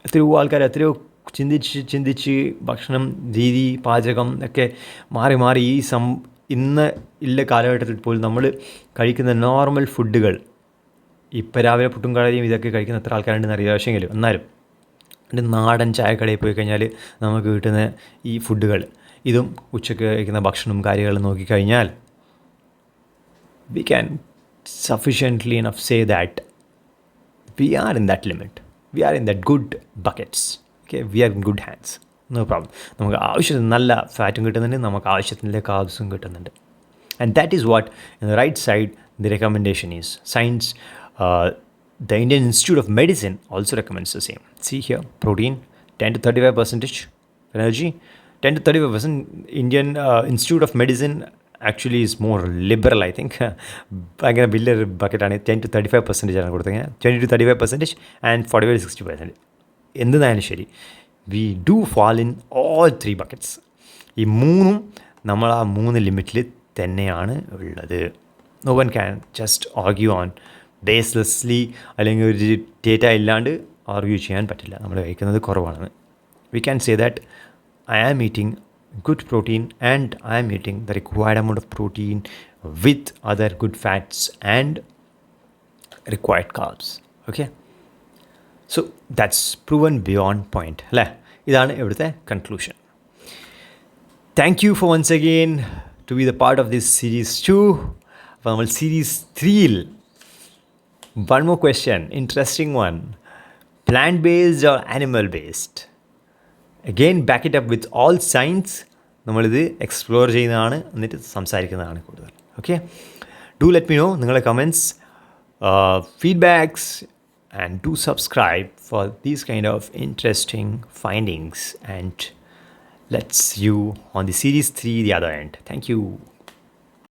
എത്രയോ ആൾക്കാർ എത്രയോ ചിന്തിച്ച് ഭക്ഷണം രീതി പാചകം ഒക്കെ മാറി ഇന്ന് ഇല്ല കാലഘട്ടത്തിൽ പോലും നമ്മൾ കഴിക്കുന്ന നോർമൽ ഫുഡുകൾ, ഇപ്പം രാവിലെ പുട്ടും കടലയും ഇതൊക്കെ കഴിക്കുന്ന എത്ര ആൾക്കാരുണ്ടെന്ന് അറിയാം. പക്ഷേങ്കിലും എന്നാലും നാടൻ ചായക്കടയിൽ പോയി കഴിഞ്ഞാൽ നമുക്ക് കിട്ടുന്ന ഈ ഫുഡുകൾ, ഇതും ഉച്ചയ്ക്ക് കഴിക്കുന്ന ഭക്ഷണം കാര്യങ്ങളും നോക്കിക്കഴിഞ്ഞാൽ we can sufficiently enough say that we are in that limit. We are in that good buckets. Okay, we are in good hands. No problem. നമുക്ക് ആവശ്യത്തിന് നല്ല ഫാറ്റും കിട്ടുന്നുണ്ട്, നമുക്ക് ആവശ്യത്തിൻ്റെ കാർബ്സും കിട്ടുന്നുണ്ട്. And that is what in the right side the recommendation is. Science, the Indian Institute of Medicine also recommends the same. See here, protein 10 to 35% energy. 10 to 35%. Indian Institute of Medicine actually is more liberal, I think. ഭയങ്കര വലിയൊരു ബക്കറ്റാണ്. 10 to 35% ആണ് കൊടുത്തത്. 20 to 35% and 45 to 60%. എന്തായാലും ശരി, we do fall in all 3 buckets. ഈ മൂന്നും നമ്മൾ ആ 3 ലിമിറ്റിൽ തന്നെയാണ് ഉള്ളത്. No one can just argue on baselessly, അല്ലെങ്കിൽ ഒരു ഡേറ്റ ഇല്ലാണ്ട് ആർഗ്യൂ ചെയ്യാൻ പറ്റില്ല. നമ്മൾ കഴിക്കുന്നത് കുറവാണ്. We can say that I am eating good protein and I am eating the required amount of protein with other good fats and required carbs. Okay, so that's proven beyond point. അല്ലേ? ഇതാണ് ഇവിടുത്തെ conclusion. Thank you for once again to be the part of this series 2. അപ്പോൾ നമ്മൾ series 3-ൽ one more question, interesting one. Plant based or animal based? Again, back it up with all science. നമ്മളിത് explore ചെയ്യുന്നതാണ്, എന്നിട്ട് സംസാരിക്കുന്നതാണ് കൂടുതൽ. Okay, do let me know നിങ്ങളുടെ comments, feedbacks, and do subscribe for these kind of interesting findings, and let's see you on the series 3 the other end. Thank you.